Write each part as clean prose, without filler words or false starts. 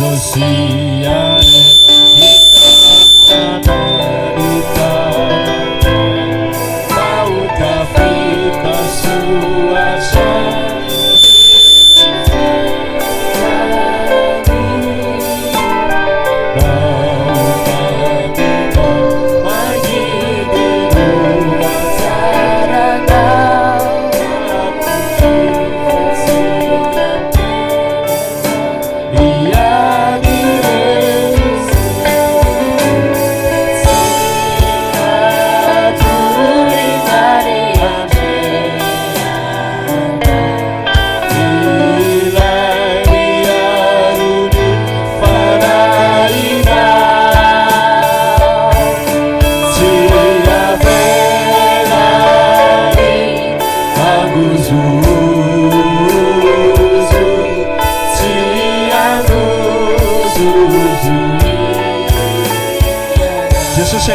Jesus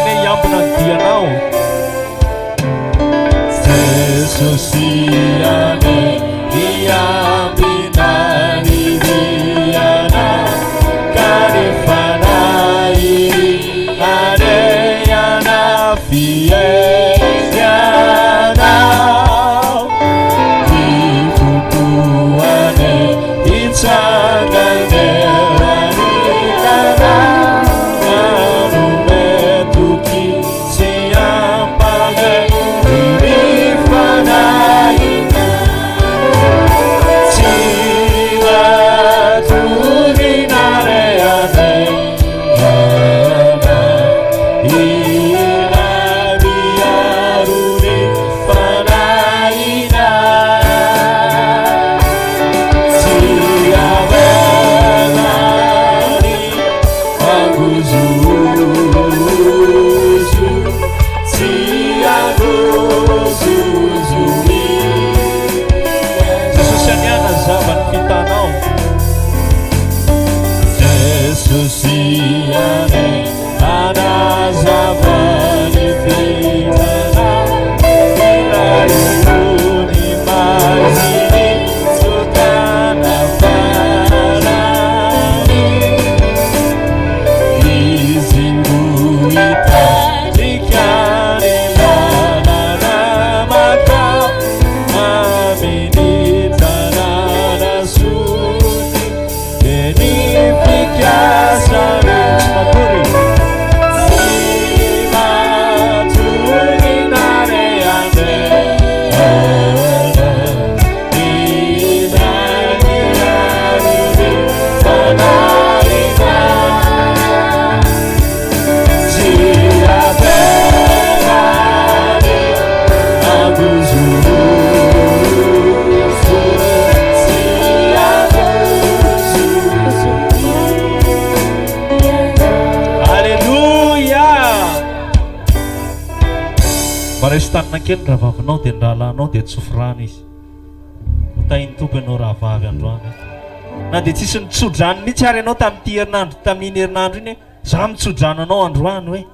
ini yang penantianau. Jesus ini yang pinanidiana kadifanai adeyana fiesiana difutuane itsangane Baristan nakin rafa no tendala no det sufranis utain tu penora fagan rana na de tisun sujan ni chare no tam tierna tam inirna ne sam sujana no andruan we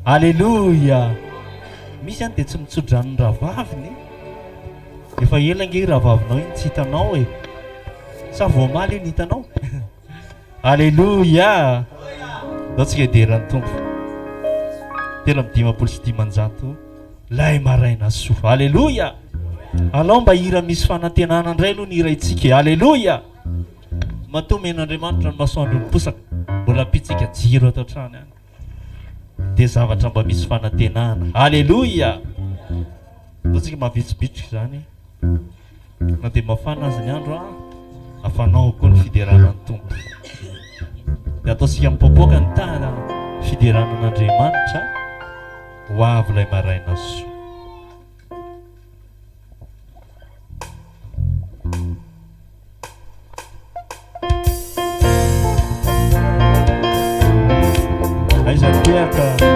haleluya misan det sum sujan rafa ni ifa yelangi rafa no incita no we sa vomali ni tano haleluya that's ke diran tu dalam 50 dimanjatu lay maraina soa haleluya alao mba hira misy fanantenana ndray aloha ny iraitsika haleluya matoa men'Andriamanitra ny masoandro miposaka mbola ampitsika jiro atao trano any dia zavatra mba misy fanantenana haleluya ataontsika mavitsibitsika zany na dia mafana azy ny andro afanao koa ny fideranan'ny tompo dia ataontsika mipoapoaka ny tana fideranan'Andriamanitra ho avy lay maraina soa aiza tiaka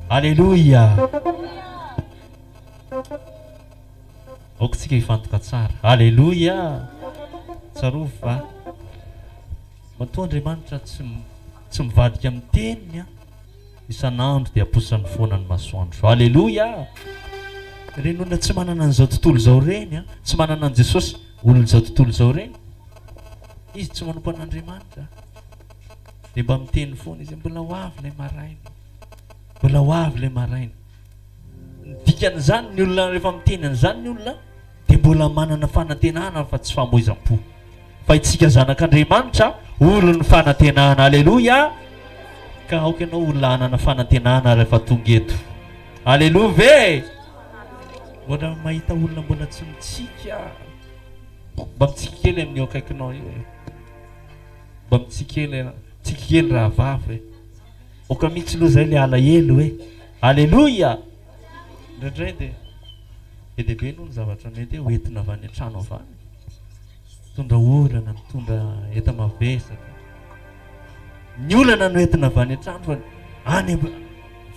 Haleluya. Oksika ifantoka tsara. Haleluya. Tsarovy va? Matoa Andriamanitra tsy mivadika amin'ny teniny isan'andro dia aposany foana ny masoandro. Haleluya. Reny olona tsy manana an'izao tontolo izao reny, tsy manana an' Jesosy olona izao tontolo izao reny, izy tsy manompo an'Andriamanitra dia mba miteny foana izy mbola ho avy ilay maraina, mbola ho avy ilay maraina. Ny dikan'izany ny olona rehefa miteny an'izany ny olona dia mbola manana fanantenana fa tsy famoizam-po. Fa itsika zanak'Andriamanitra olona fanantenana. Haleluya. Ka aoka ianao olona anana fanantenana rehefa tonga eto. Haleluya ve? Mbola mahita olona mbola tsy mitsika, mba mitsika kely amin'ny akaikinao io, mba mitsika kely raha vavy. Oka mihitsy aloha zay le alahelo hoe haleluya. Indraindray dia dehibe noho ny zavatra mety hoe hoentina avy any an-trano avy any, mitondra olana, mitondra enta mavesatra. Ny olana no entina avy any an-trano fa any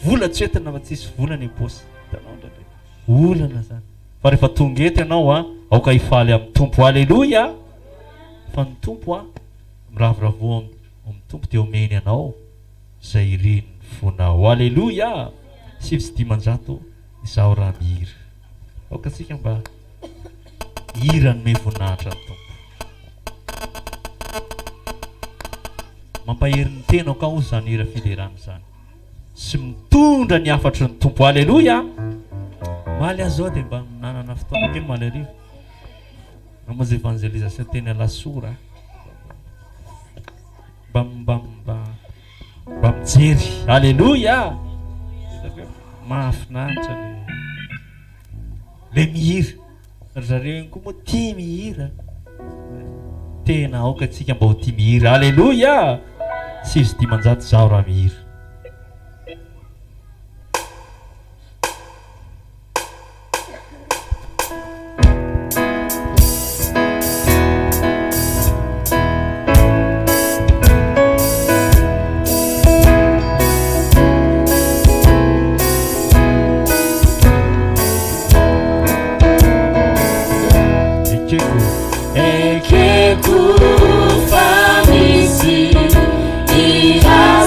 vola tsy entina fa tsisy vola ny posy. Hitanao ndraindray olana zany. Fa rehefa tonga eto ianao aoka hifaly amin'ny tompo. Haleluya. Fa ny tompo miravoravo amin'ny tompo dia omeny anao zay ireny fonao. Haleluya. 700 izaho raha mihira. Aoka tsika mba hira nome voninahitra ny tompo. Mampahery ny tena aoka ho zany hira filerana zany, sy mitondra ny afatry ny tompo. Haleluya. Maly azo dia mba nanana fotoana kely maly arivo amazy evangelisation teny alasora, mba mijery. Haleluya. Mahafinaritra le mihira. Ry zareo igny koa moa tia mihira. Tena aoka tsika mba ho tia mihira. Haleluya. 700 zaho raha mihira. Famisi, e a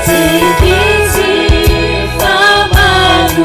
Tinggi famadu